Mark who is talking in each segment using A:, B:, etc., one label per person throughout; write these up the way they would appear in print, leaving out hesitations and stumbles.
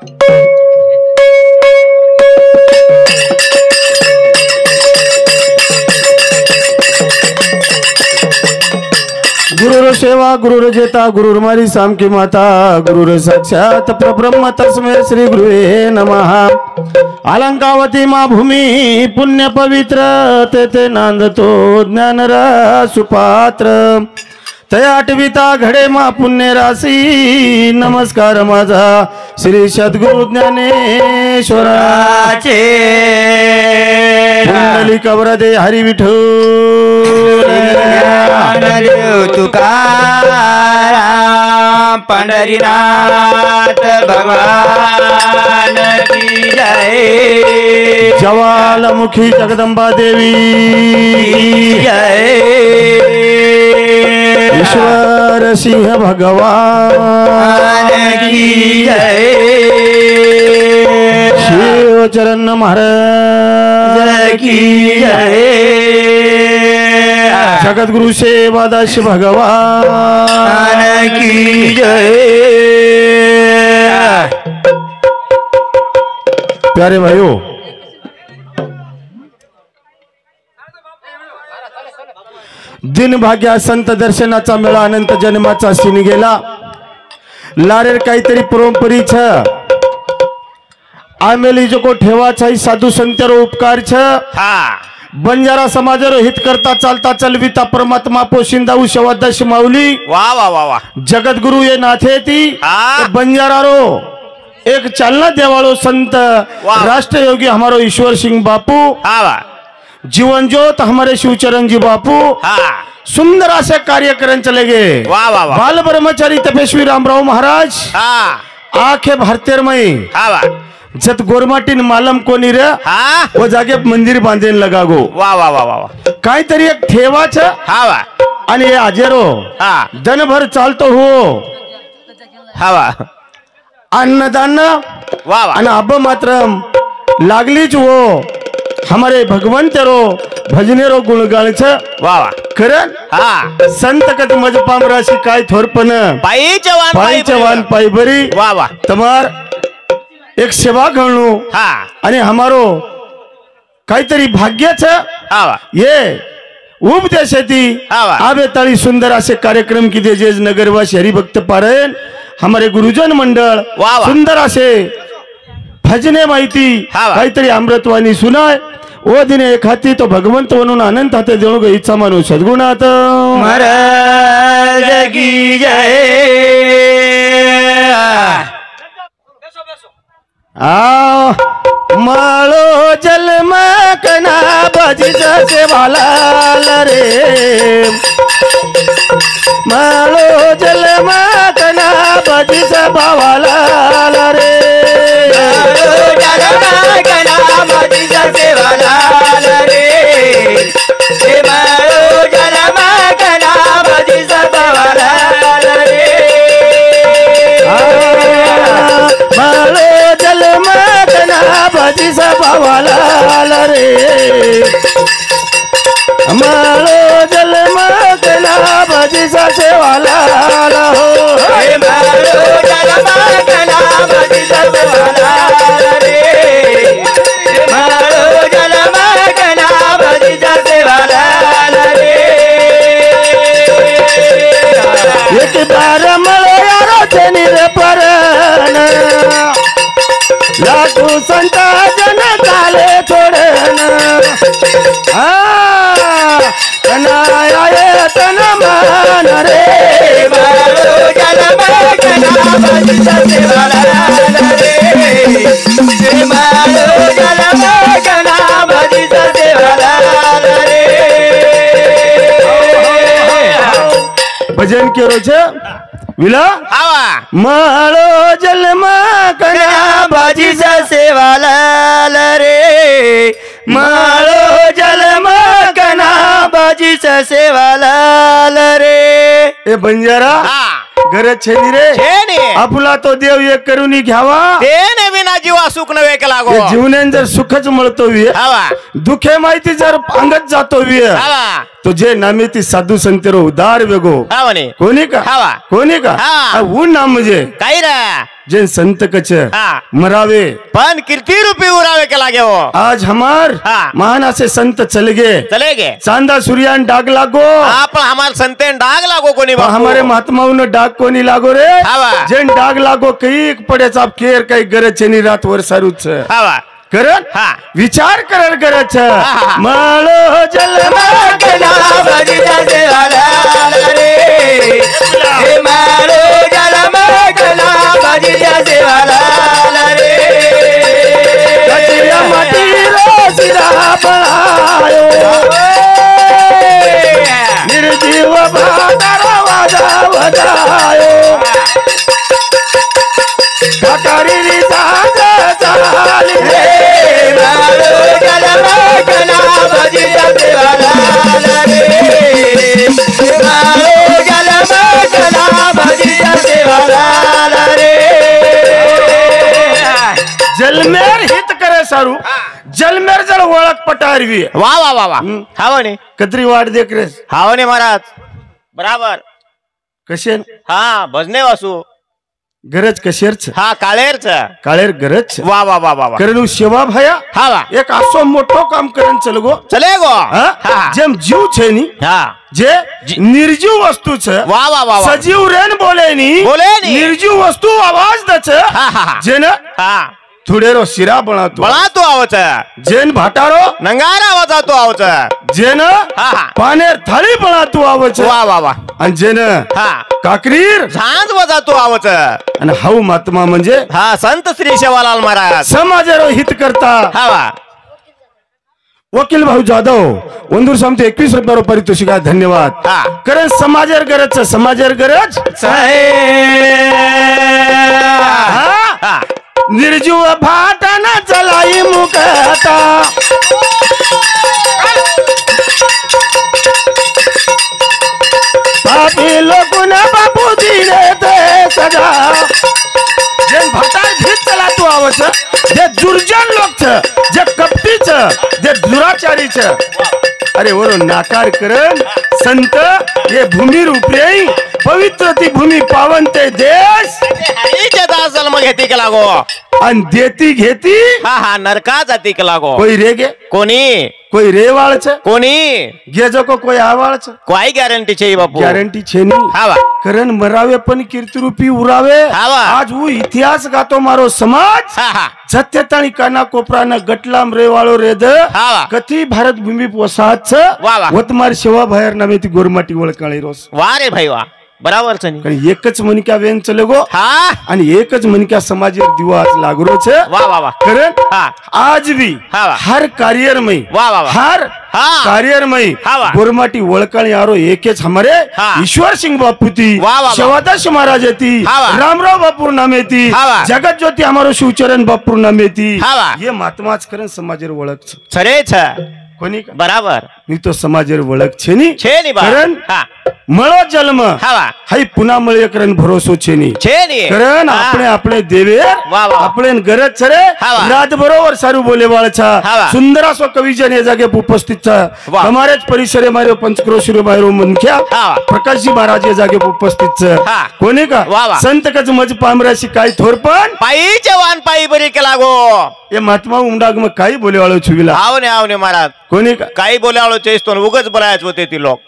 A: गुरुर सेवा गुरुर जेता गुरुर मारी सामकी माता गुरुर साक्षात परब्रह्म तस्मै श्री गुरुवे नमः। अलंकावती मा भूमी पुण्य पवित्र तेथे नांदतो ज्ञान सुपात्र तया आठविता घडे मा पुण्य राशी। नमस्कार माझा श्री सद्गुरु ज्ञानेश्वराचे पुंडलिक वरदे हरी विठ्ठल
B: तुकाराम पंढरीनाथ भगवान की जय।
A: ज्वालामुखी जगदंबा देवी
B: जय।
A: ईश्वर सिंह भगवान
B: की जय।
A: शिव चरण महाराज
B: की जय।
A: जगद्गुरु सेवादास भगवान
B: की जय।
A: प्यारे भाइयों, दिन भाग्या संत दर्शनाचा मेळा अनंत जन्माचा सिनी गेला लारेर काहीतरी परंपरी छ आमेली जो को ठेवाचा साधू संतर उपकार छ। बंजारा समाजर हित करता चालता चलविता परमात्मा पोशिंदा उशवादश माऊली
B: वाह वाह वाह वाह
A: जगद्गुरु ये नाथे ती बंजारा रो एक चालना देवाळो संत राष्ट्र योगी हमारो ईश्वर सिंह बापू जीवन ज्योत हमारे शिवचरण जी बापू सुंदर ऐसे कार्यक्रम चले गए।
B: वाह वाह वाह।
A: बाल ब्रह्मचारी तपेश्वरी रामराव महाराज आखे भारतेरमय जत गोरमाटीन मालम कोणी रे वो जागे मंदिर बांधेन लगा गो।
B: वाह वाह वाह वाह।
A: काहीतरी एक ठेवाच आणि हे आजेरो दनभर चालतो हो अन्नदान आणि अब मात्र लागलीच हो हमारे भगवंत रो भजने रो गुणगान छ। वाह वाह खरं संत कत मज पामराशी काय थोरपन
B: पायी जवान
A: पाई बरी।
B: वाह वाह
A: तमार एक सेवा घणू आणि हमारो काहीतरी भाग्य छ ये उपदेश ती आबे ताळी सुंदर असे कार्यक्रम की जेज नगर व शहरी भक्त पारायण हमारे गुरुजन मंडळ सुंदर असे भजने माहिती काहीतरी अमृतवाणी सुनाय ओ दिने खाती तो भगवंत म्हणून आनंद हाते देणू गई इच्छा मानू सद्गुणात
B: महाराज की जय।
A: माळो जन्म कना भजीचा सेवाला रे माळो जन्म कना भजीचा भावाला रे
B: कना भजीचा सेवाला रे माळो जन्म कना भजीचा भावाला रे
A: माळो जन्म कना भजीचा भावाला रे माळो जन्म कना भजीचा सेवाला हो
B: माळो जन्म कना भजीचा सेवाला रे माळो जन्म कना भजीचा सेवाला रे।
A: एक बार मळो यारो छनी रे परण लाखो संता जन चाले छोड़न कनाया ये तन मान रे
B: माळो जन्म कना भजीचा सेवाला रे माळो जन्म कना भजीचा सेवाला रे।
A: भजन केरो छे विला माळो जन्म कना
B: भजीचा सेवाला रे माळो जन्म कना भजीचा सेवाला रे।
A: ए बंजारा गरज छेनी रे आपला तो देव एक करून घ्यावा
B: देने बिना जीवा सुख नव्हे के लागो
A: जीवनान जर सुखच मिळतो दुखे माहिती जर अंगत जातो तो जे नामे ती साधू संतेरो उदार वेगो
B: हा म्हणे
A: कोणी का
B: हावा
A: कोणी का
B: हा.
A: ऊन नाम म्हणजे
B: काही रा
A: जे संत कच
B: हा.
A: मरावे
B: पण कीर्ती रूपी उरावे के लागे हो
A: आज हमार
B: हा.
A: महान असे संत चले गए
B: चले गे
A: चांदा सूर्यान डाग लागो
B: आप हमार संतेन डाग लागो कोणी
A: पण
B: बापू.
A: हमारे महात्माओं ने डाग कोनी लागो रे
B: हावा.
A: जेन डाग लागो कई पडेच आप केर काही गरज नि रात वर सारूच
B: हावा
A: करन
B: हा.
A: विचार करर गरज
B: हा.
A: माळो जल
B: मागना भजिता सेवाला रे हे मारो जल मागना भजिता सेवाला रे
A: कचिया माटी रो सिरा बनायो निर्जीव भादर वाजा वजायो काकारी री साज चाली
B: हे मारो जल मागना भजिता सेवाला रे हे मारो जल मागना भजिता सेवाला रे
A: जलमेर हित करे सारू जलमेर जल ओळख पटारवी
B: वा वा वा वा हा म्हणे
A: कतरी वाट देख रे
B: हा म्हणे महाराज बराबर
A: कशे
B: हा भजने वासू
A: गरज कशेरच
B: हा काळेरच
A: काळेर गरज
B: वा वा वा वा वा
A: करनु सेवा भया
B: हा वा
A: एक आसो मोठो काम करन चलगो
B: चले गो
A: हा?
B: हा
A: जेम जीव छे नी
B: हा
A: जे निर्जीव वस्तु छ
B: वा वा वा वा
A: सजीव रेन बोले नी निर्जीव वस्तु आवाज दच
B: हा हा हा
A: जेन
B: हा
A: थोडेरो शिरा बनातो
B: बळा तो आवच
A: जेन भाटारो
B: नंगारा आवाजा तो आवच
A: जेन
B: हा हा
A: पानेर थाळी बनातो आवच
B: वा वा वा
A: आणि जेन
B: हा
A: काकरीर
B: झांज वाजा तो आवच
A: आणि हाऊ महात्मा म्हणजे
B: हा संत श्री सेवालाल महाराज
A: समाजारो हित करता
B: हा वा
A: वकील भाऊ जाधव वंदूर सामते 21 रुपयारो पारितोषिक आहे धन्यवाद
B: हा.
A: कारण समाजेर गरज समाजेर गरज हा?
B: हा
A: निर्जीव भाटाना चलाई मुकता पापी लोगों बापू दिले ते सजा जे भाटार भीत चला तू आवच जे दुर्जन लोक छ जे कपटी छ जे दुराचारी छ अरे वरो नाकार करन संत ये भूमी रूपे पवित्र ती भूमी पावन ते देश
B: हरीचे दास जन्म घेती के लागो
A: आणि देती घेती
B: हा हा नरका जाती के लागो
A: कोई रेगे
B: कोणी
A: कोई रेवाळ छ
B: कोणी
A: गेजो को कोई आवाळ छ
B: કોઈ ગેરંટી છે ઈ બાપુ
A: गॅरंटी छे नी
B: હા વા
A: करण मरावे पण कीर्तिरूपी उरावे
B: हावा.
A: आज वो इतिहास गातो मारो समाज
B: હા હા
A: जत्तेताणी काना कोपराना गटलाम रेवाळो रेद
B: हावा.
A: कथी भारत भूमी वसाहत छ
B: वा वा.
A: वतमार सेवा बाहेर नामे ती गोरमाटी ओळखाळी रोस
B: वा रे भाई वा बराबर છે ની
A: कारण एकच मनिका वेन चलेगो
B: हा
A: आणि एकच मनिका समाजेर दिवा आज लागरो छ
B: वा वा वा
A: करण
B: हा
A: आज भी
B: हावा.
A: हर कार्यर में
B: वा वा वा
A: हर
B: हा
A: कार्यर में
B: हावा.
A: गोरमाटी ओळखाळी आरो एकेच हमारे
B: हा.
A: ईश्वर सिंह बापूती
B: वा वा वा.
A: शेवादास महाराज येती
B: हावा.
A: रामराव बापूर नामे ती
B: हावा.
A: जगत ज्योती हमारो शिवचरण बापूर नामे ती
B: हावा.
A: ये महात्माच करण समाजेर ओळख छ.
B: છરે છે
A: कोणी का?
B: बराबर
A: मी तो समाजेर ओळख छे नी
B: છે ની બા
A: करण
B: હા
A: मळो जन्म
B: हावा
A: हाई पुन्हा मळे करण भरोसो छे नी
B: છે ની
A: करण
B: हा.
A: આપણે આપણે देवे
B: वा वा.
A: આપણે गरज छरे
B: हावा.
A: रात बरोबर सारू बोले वाळ छा
B: हावा.
A: सुंदरासो कविजन या जागे उपस्थित छा
B: वा.
A: हमारेच परिसरे मारो पंचक्रोशीरो मारो मनख्या
B: हावा.
A: प्रकाशजी महाराज या जागे उपस्थित छ
B: हा.
A: कोणी का
B: वा वा.
A: संत कच मज पामराशी काय थोरपण
B: पायी जवान पायी बरी के लागो
A: ये महात्मा उमडाग मग काही बोले वाळो छुविला
B: आवने महाराज
A: कोणी का
B: काही बोलावलो चेस्तो उगच बोलायच होते ती लोक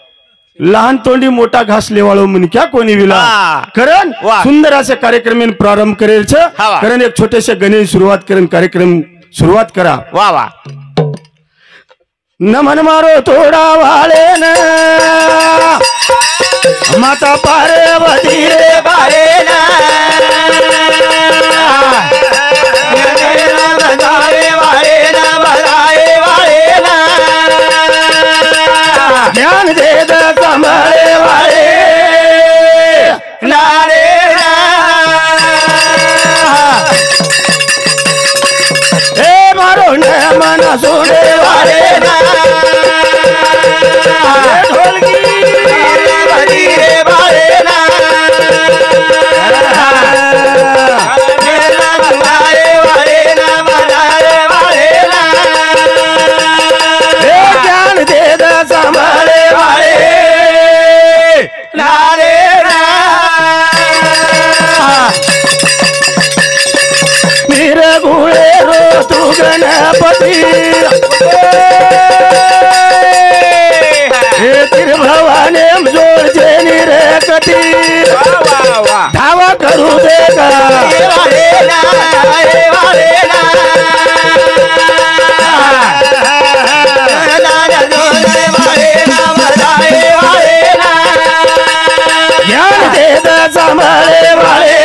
A: लहान तोंडी मोठा घास लेवाळो म्हण क्या कोणी विला
B: हा.
A: करण
B: वा.
A: सुंदर असे कार्यक्रम प्रारंभ करेल छ
B: हावा.
A: करण एक छोटेसे गणेश सुरुवात करून कार्यक्रम सुरुवात करा
B: वा वा
A: नमन मारो थोडा वाळे न माता पार्वती रे
B: बारे ना
A: ज्ञान दे द संभाळे वाळे
B: नारे
A: हे मारो न मन सोडे वाळे ढोलकी
B: रे बारे ना
A: गुळे रो तू गणपती हे त्रिभवाने जोडचे निरकटी धावा करू दे का ज्ञान देत सांभाळे वाळे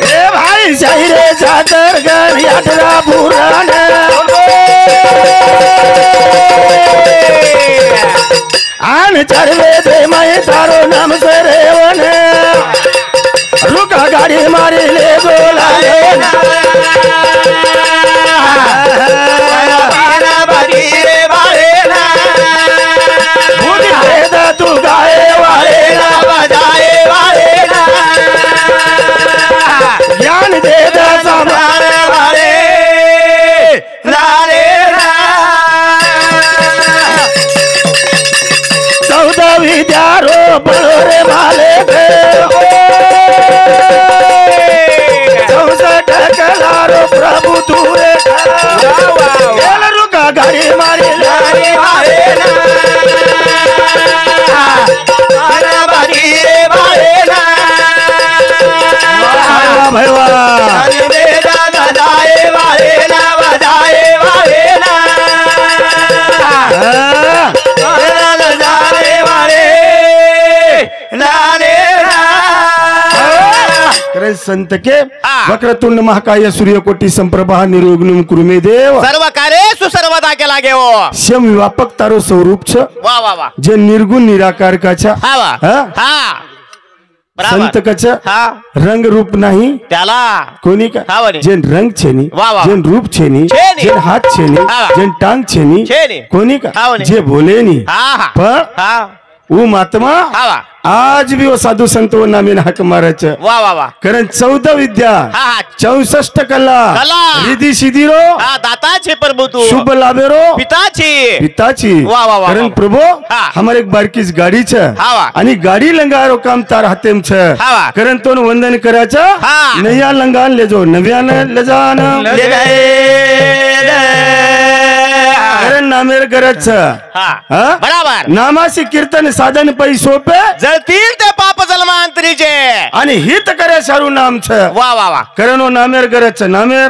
A: हे भाई शाहिरे जातर घर यात्रा पुराण आन चरवे दे मैं तारो नाम से रेवन रुका गाड़ी मारी ले गोला तू गाए वाले बजाए वाले ज्ञान दे संभाले वाले लाले चौदह विद्यारो बड़ोरे वाले चौसठ कलारो प्रभु तूरे रुका गाड़ी मारी लारी वाले संत के वक्रतुंड महाकाय सूर्यकोटी संप्रभा निर्विघ्नं कुरु मे देव
B: सर्व कार्य सर्वदा के लागे हो
A: श्यम व्यापक तारो स्वरूप छ
B: वा वा वा
A: जे निर्गुण निराकार का छ
B: हा वा हा
A: संत कच रंग रूप नाही
B: त्याला
A: कोणी का जेन रंग छेनी जेन रूप छेनी जेन हात छेनी जेन टांग छेनी कोणी का जे बोले नी पण वो महात्मा आज भी वो साधु संत वो नामे हक मारच
B: वा वा वा
A: कारण 14 विद्या 64 कला रिधी सिद्धीरो
B: दाताचे प्रभु तू
A: शुभ लाभेरो पिताची
B: वा वा वा
A: कारण प्रभु हमारे एक बारकीच गाडी छ आणि गाडी लंगारो काम तार हातेम छ कारण तो वंदन कराचा नया लंगान ले जो नव्यान ले जान ले कारण नामेर गरज छ
B: बराबर
A: नामासी कीर्तन साधन पै सोपे
B: जळतील ते पाप जन्मांतरीचे
A: आणि हित करे सारू नाम छ
B: वा वा वा
A: कारण नामेर गरज छ नामेर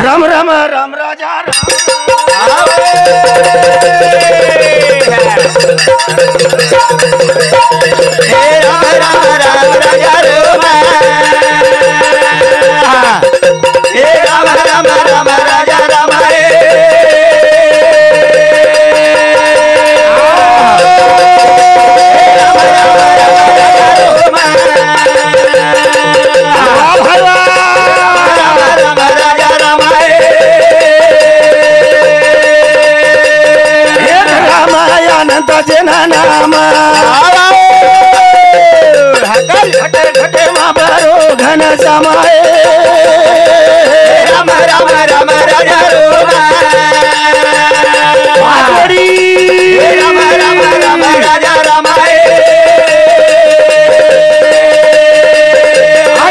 A: राम राम राम राजा नाम घटे मारो घन समाए राम राम राम राजा राम राम राम राजा रामाए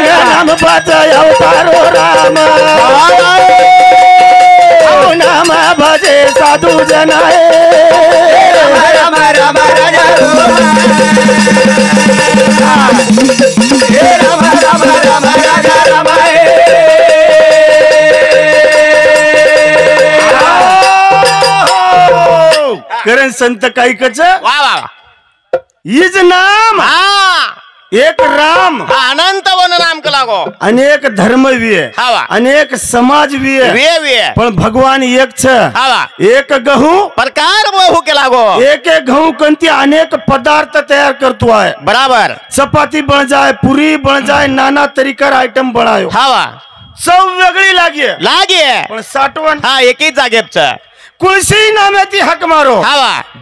A: नाम पाच अवतारो राम नाम भजे साधु जनाए राम राम राजा राम राम राम राजा रामाए करण संत काही कच
B: वा वा
A: इज नाम एक राम
B: अनंत वन नाम के लागो
A: अनेक धर्म भी है अनेक समाज भी है पण भगवान एक छ एक गहू
B: प्रकार बहु के लागो
A: एक एक गहू कंती अनेक पदार्थ तयार करतो आहे
B: बराबर
A: चपाती बन जाए पूरी बन जाए नाना तरीकर आइटम बनायो सब वेगळी लागे पण साठवण
B: एकच जागेच
A: कुळशी नामेती हक मारो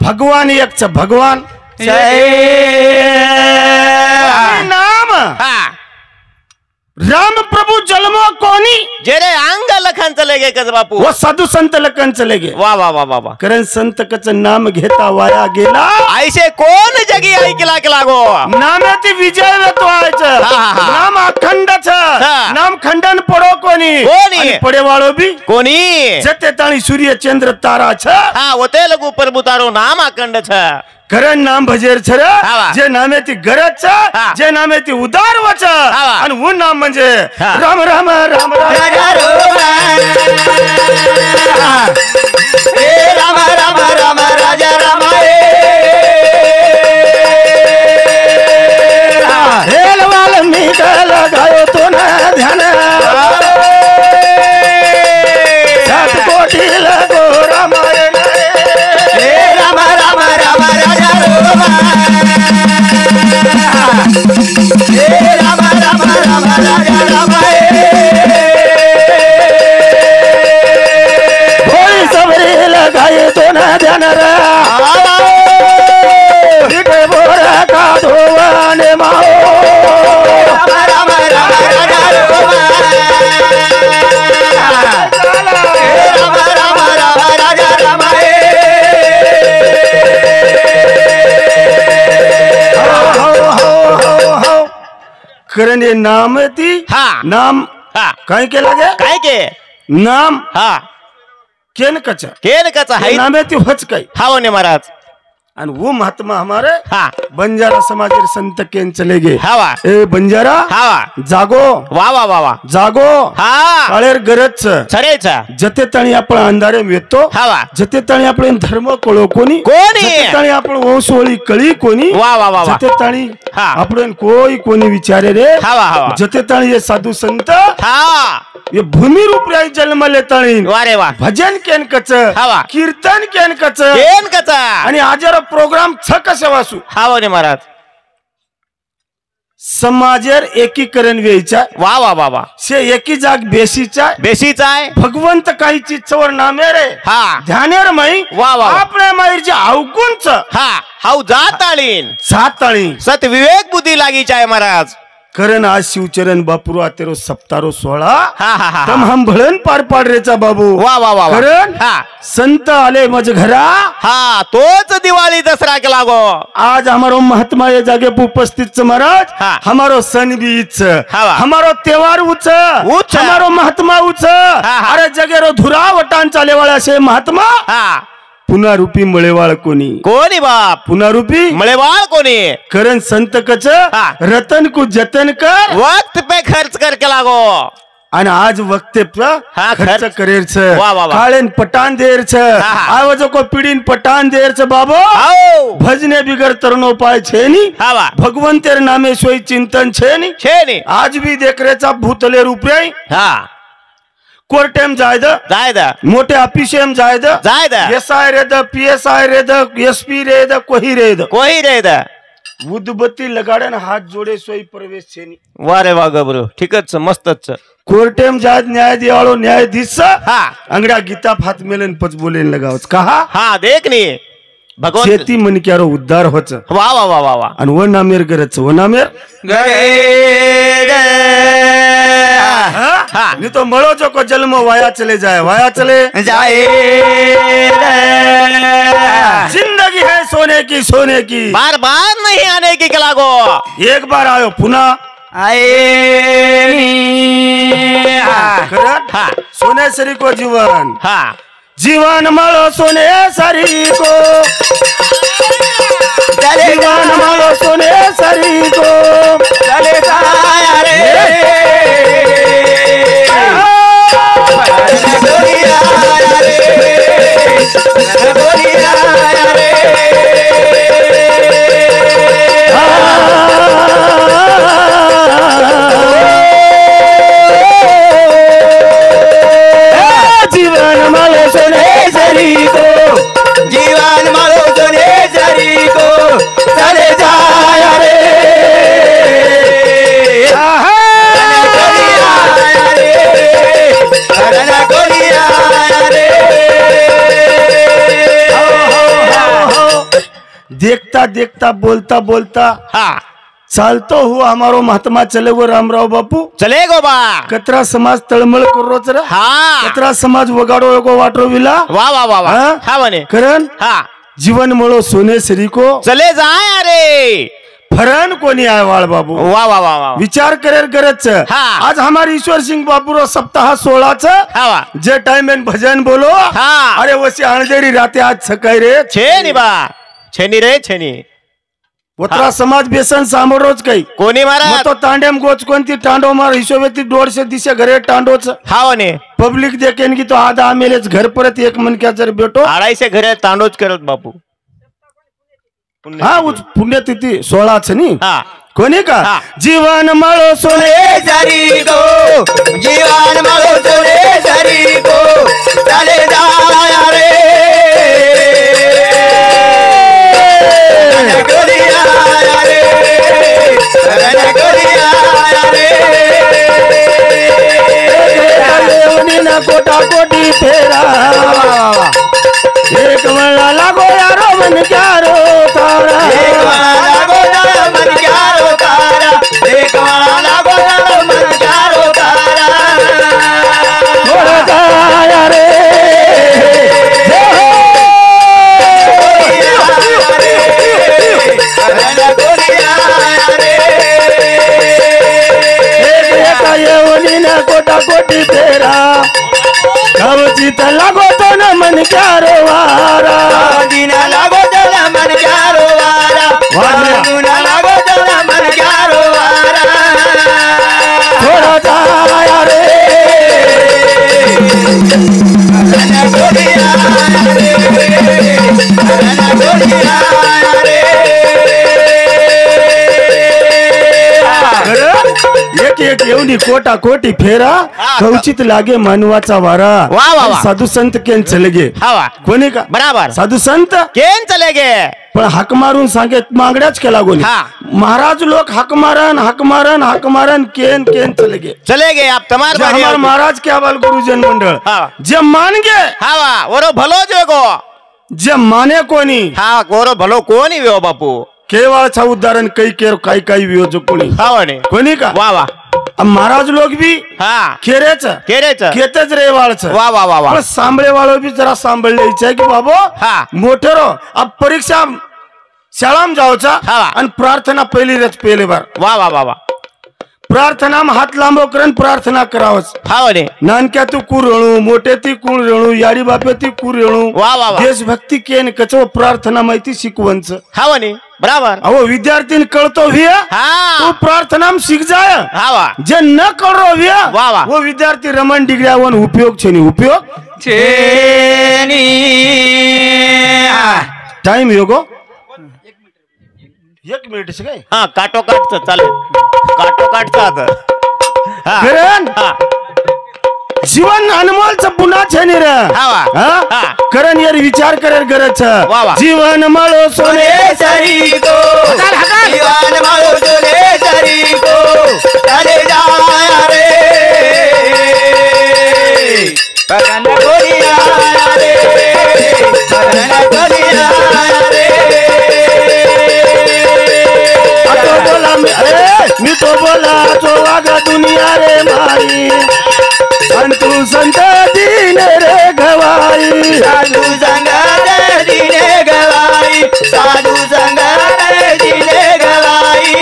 A: भगवान एक छ भगवान नाम राम प्रभु जन्मो कोणी
B: जेरे अंग लखन चले गे कच बापू
A: वो साधू संत लखन चले गे
B: वा वा वा वा वा
A: कारण संत कच नाम घेता वाया गेला
B: ऐसे कोण जगी ऐकला की लागो
A: नामाती विजय वेतो आयच नाम अखंड छ नाम खंडन पडो कोणी
B: कोणी
A: पडे वाळो बी
B: कोणी
A: जते ताणी सूर्य चंद्र तारा छ
B: हा होते लगू प्रभु तारो नाम अखंड छ
A: करण नाम भजेर छर जे नामे ती गरज छ जे नामे ती उदार वच आणि वो नाम म्हणजे राम राम राम राजा
B: राम राम राम राजा राम
A: हेल वाल्मीक लगायो तो ना ध्यान सात कोटी लगो रामायण
B: राम राम राम राजा राम राम राम राजा राम
A: भोली सबरी लगाए तो ना ध्यान रे बोरा का धोवाने माओ
B: राम राम राजा राम राजा राम
A: करण ये नाम ती नाम काय के लगे
B: काय के
A: नाम
B: हा
A: केन कचा
B: केन कचा है
A: नामे ती होच काय
B: हाव ने महाराज
A: आणि वो महात्मा हमारे
B: हा
A: बंजारा समाजेर संत केन चले गे
B: हावा
A: ए बंजारा
B: हावा
A: जागो
B: वा वा वा वा
A: जागो
B: हा
A: काळेर गरज
B: सरेचा
A: जते ताणी आपण अंधारे येतो
B: हावा
A: जते ताणी आपण धर्म कळो कोणी
B: कोणी
A: जते ताणी आपण वंशोळी कळी कोणी
B: वा वा वा वा
A: जते ताणी
B: हा.
A: आपण कोणी विचारे रे
B: हावा हावा
A: जते ताणी ये साधू संत
B: हा
A: ये भूमी रूप रे जन्म लेताणी
B: वा रे वा
A: भजन केन कच
B: हावा.
A: कीर्तन केन कच
B: केन कचा
A: आणि आजर प्रोग्राम छ कसे वासू
B: हाव ने महाराज
A: समाजेर एकीकरण व्हायचा
B: वा वा वा वा
A: से एकी जाग बेसीचा
B: बेसीचा आहे
A: भगवंत काही चित्तवर नामे रे
B: हा
A: ध्यानेर माई
B: वा वा.
A: आपल्या माईरचे अवकुंच
B: हा हाव जाताळीन
A: जाताळी
B: सत विवेक बुद्धी लागीचा आहे महाराज
A: करण आज शिवचरण बापुरो आतेरो सप्तारो 16
B: हा हा हा
A: तम हम भळन पार पाड रेचा बाबू
B: वा वा वा वा.
A: करण
B: हा
A: संत आले मज घरा
B: हा तोच दिवाळी दसरा के लागो
A: आज हमारो महात्मा ये जागे उपस्थित छ महाराज
B: हा.
A: हमारो सन बीच
B: हावा.
A: हमारो त्योहार उच
B: उच.
A: हमारो महात्मा उच
B: हा.
A: अरे जगेरो धुरा वटान चाले वाला से महात्मा
B: हा
A: पुन्हा रूपी मळेवाळ कोणी
B: कोणी बाप
A: पुन्हा रूपी
B: मळेवाळ कोणी
A: करण संत कच
B: हा.
A: रतन को जतन कर
B: वक्त पे खर्च करके लागो
A: आणि आज वक्ते
B: हा,
A: खर्च
B: खर्च.
A: करेर छ
B: वा, वा, वा.
A: काळेन पटान देर छ
B: हा.
A: आवाजो को पीडीन पटान देर छ बाबो
B: आओ
A: भजने बिगर तरणो पाय छे नी
B: हावा
A: भगवंतेर नामे सोई चिंतन छे नी
B: छेनी
A: आज भी देखरेचा भूतले रूपरे
B: हा
A: कोर्टेम जायद
B: जायद
A: मोठे ऑफिसेम जायद
B: जायद
A: एसआय रेद पीएसआय रेद एसपी रेद कोही रेद
B: कोही रे द
A: उदबत्ती लगाडन हात जोडे सोई प्रवेश छे नी
B: वा रे वा गबरू ठीकच मस्तच
A: कोर्टेम जायद न्याय दिवाळो न्यायाधीश
B: हा
A: अंगडा गीता फात मेलन पच बोलेन लगावच कहा
B: हा देख नी भगवंत
A: शेती मनक्यारो उद्धार होच
B: वा वा वा वा वा
A: आणि व नामेर गरज व नामेर
B: हा
A: नहीं तो मरो जो को जन्म वाया चले
B: जाए
A: जिंदगी है सोने की
B: बार बार नहीं आने की लागो
A: एक बार आयो पुनः
B: आए
A: खरं?
B: हा
A: सोने सरी को जीवन
B: हा
A: जीवन मालो सोने सरी को जीवन मालो सोने सरी को
B: चले जाया रे
A: जीवन मालो सोने सरी को
B: जीवन मारो सोने जरी को चले जाया रे
A: देखता देखता बोलता बोलता
B: हा
A: चालतो हुआ हमारो महात्मा चले वो रामराव बापू
C: चले गो बा
A: कतरा समाज तळमळ करोच रे
C: हा
A: कतरा समाज वगाडो एगो वाटरो विला
C: वा वा वा वा
A: हा?
C: हा म्हणे
A: करण
C: हा
A: जीवन मळो सोने सरी को
C: चले जाय अरे
A: फरण कोणी आहे वाळ बाबू
C: वा वा वा वा
A: विचार करेर गरज
C: हा.
A: आज हमारे ईश्वर सिंह बाबू रो सप्ताह 16
C: हा वा
A: जे टाइम में भजन बोलो
C: हा.
A: अरे वसी अणदेरी राते आज सकाळी रे
C: छेनी बा छेनी रे छेनी
A: उतरा समाज बेसन सामोरोच काही
C: कोणी
A: मग
C: महाराज
A: तो तांडेम गोच कोणती टांडो मार हिशोबेती 150 दिशे घरे टांडोच
C: हा म्हणे
A: पब्लिक देखेन की तो आधा आमेलेच घर परत एक मनक्या जर बेटो
C: 250 घरे तांडोच करत बापू
A: हा उच पुण्यतिथी 16 नी
C: हा
A: कोणी का
C: हा.
A: जीवन मळो सोने
B: जरी को जीवन मरो सोने जरी को चले जाया रे रण गोरिया रे रण गोरिया रे
A: देवनी ना कोटा कोटी फेरा एक वेळा लागो यारो मन क्यारो तारा
B: एक वाला गोरा मन क्यारो तारा एक वाला गोरा मन क्यारो तारा
A: थोड़ा जाया रे
B: रण गोरिया रे
A: एक येवनी ना कोटा कोटी फेरा कवचित लागो तो न मन क्यारो वारा
B: दिन लागो जला मन क्यारो वारा दिन लागो जला मन क्यारो वारा
A: थोड़ा जाया रे
B: रण गोरिया रे रण गोरिया रे
A: एक एक येवनी कोटा कोटी फेरा कवचित लागे मानवाचा वारा
C: वा वा वा.
A: साधू संत केन चले गे
C: हा वा
A: कोणी का
C: बराबर
A: साधू संत
C: केन चले गे
A: पण हाक मारून सांगे मागण्याच केला गोनी
C: हा.
A: महाराज लोक हाक मारन केन केन चले गे
C: चले गे आप तमार
A: जे हमार महाराज के अवल गुरुजन मंडळ
C: हा.
A: जे मान गे
C: हा वा ओरो भलो जो गो
A: जे माने कोणी
C: हा ओरो भलो कोणी व्यो बापू
A: केवळचा उदाहरण काही केर काही काही वियोज कोणी
C: हा म्हणे
A: कोणी का
C: वा वा
A: अब महाराज लोग भी
C: हा
A: खेरेच
C: केरेच
A: खेतच रे वाळच
C: वा वा वा वा
A: पण सांभळे वाळो भी जरा सांभाळले इच्छा की बाबो
C: हा.
A: मोठेरो अब परीक्षा शाळाम जावचा
C: हा.
A: आणि प्रार्थना पहिली रच पहिले बार
C: वा वा वा वा
A: प्रार्थना हात लांबो करून प्रार्थना करावच
C: हा म्हणे
A: नानक्या तू कुर रेणू मोठे ती कुर रेणू याडी बापे ती कुर रेणू
C: वा वा वा
A: देशभक्ती केन कचो प्रार्थना माहिती शिकवंच
C: हा म्हणे बराबर
A: अहो विद्यार्थी कळतो विया तू
C: हा
A: प्रार्थना शिक जाय
C: हा वा
A: जे न करो विया
C: वा वा.
A: वो विद्यार्थी रमण डिग्र्यावन उपयोग छे नी उपयोग
B: छेनी
A: टाइम योगो 1 मिनिट से काय
C: हा काटो काटच चालेल काटो काटचा आता हा
A: करण
C: हा
A: जीवन अनमोल पुन्हा छे नी रे
C: हा वा.
A: हा?
C: हा.
A: करण यार विचार करे गरज
C: वा वा.
A: जीवन मळो सोने
B: सोने सरी को जीवन मारो सोने सरी को चले जाया रे पगन गोरिया रे पगन गोरिया रे
A: तो बोला मी तो बोला तो वागा दुनिया रे माई संतू संत दीन रे गवाई
B: साधु संग दिने गवाई साधु संग दिने गवाई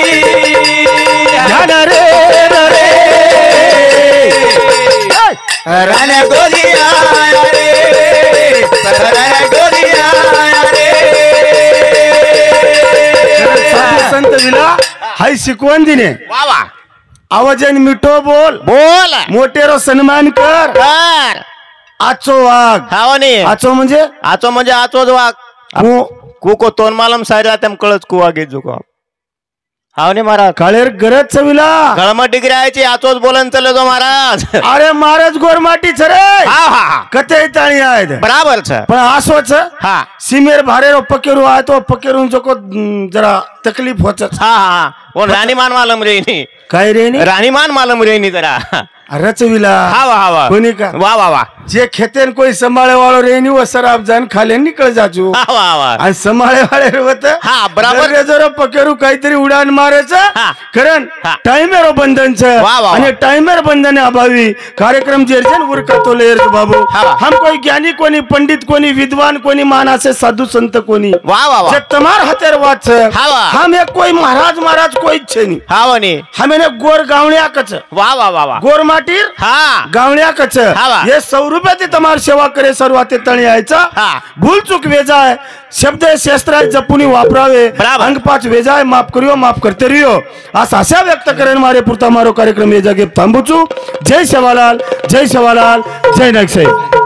A: ध्यान रे रे
B: रण गोरिया रे रण गोरिया रे
A: साधू संत विला हाय शिकवण दिने
C: वा वा
A: आवाजन मिठो बोल
C: बोल
A: मोठेरो सन्मान कर
C: कर
A: आचो वाघ
C: हा म्हणे
A: आचो म्हणजे
C: आचोच वाघ
A: कु
C: कुको तोन मालम सायरा तेम कळच कुवा गे जुको हा म्हणे महाराज
A: काळेर गरज चविला
C: गळम डिग्री आहे आचोच बोलन चले जो महाराज
A: अरे महाराज गोरमाटी रे
C: हा हा हा
A: कते ताणी आहेत
C: बराबर छ
A: पण आसोच
C: हा
A: सिमेर भारेरो पकेरू आहे तो पकेरू जोको जरा तकलीफ होच
C: हा हा हा वो रानीमान मालम रेनी
A: काय रे नी
C: रानीमान मालम रेनी जरा
A: रचविला
C: हवा हवा
A: कोणी का
C: वाह वाह वाह
A: जे खेतेन कोई संभाळे वाळो रेनी व सराब जान खाले निकळ जाजू
C: वाह वाह
A: आणि संभाळे वाळे होत
C: हा, बराबर.
A: जरा पकेरू काहीतरी उडान मारायचं
C: हा.
A: कारण
C: हा.
A: टाइमेर बंधनच
C: वाह, वाह.
A: आणि टाइमेर बंधन अभावी कार्यक्रम जेरजन उरकतो लेर बाबू
C: हा.
A: हम कोई ज्ञानी कोणी पंडित कोणी विद्वान कोणी मानासे साधू संत कोणी
C: वाह वाह वाह
A: जे तमार हातेर वाच
C: हा, वाह.
A: हम एक कोई महाराज कोई छेनी
C: हाव नी
A: हमें गोर गावण्या कच
C: वाह वाह वाह वाह
A: गोर माटीर
C: हा
A: गावण्या कच
C: हा, वाह.
A: ये 100 रुपये ते तमार सेवा करे सर्वात तळी यायचा
C: हा.
A: भूल चूक वेजाय शब्द शास्त्र जपुनी वापरावे
C: बराबर.
A: अंग पाच वेजाय माफ करियो माफ करते रियो आशा व्यक्त करेन मारे पुरता मारो कार्यक्रम ये जगे थांबुचू जय सेवालाल जय नाईक साहेब.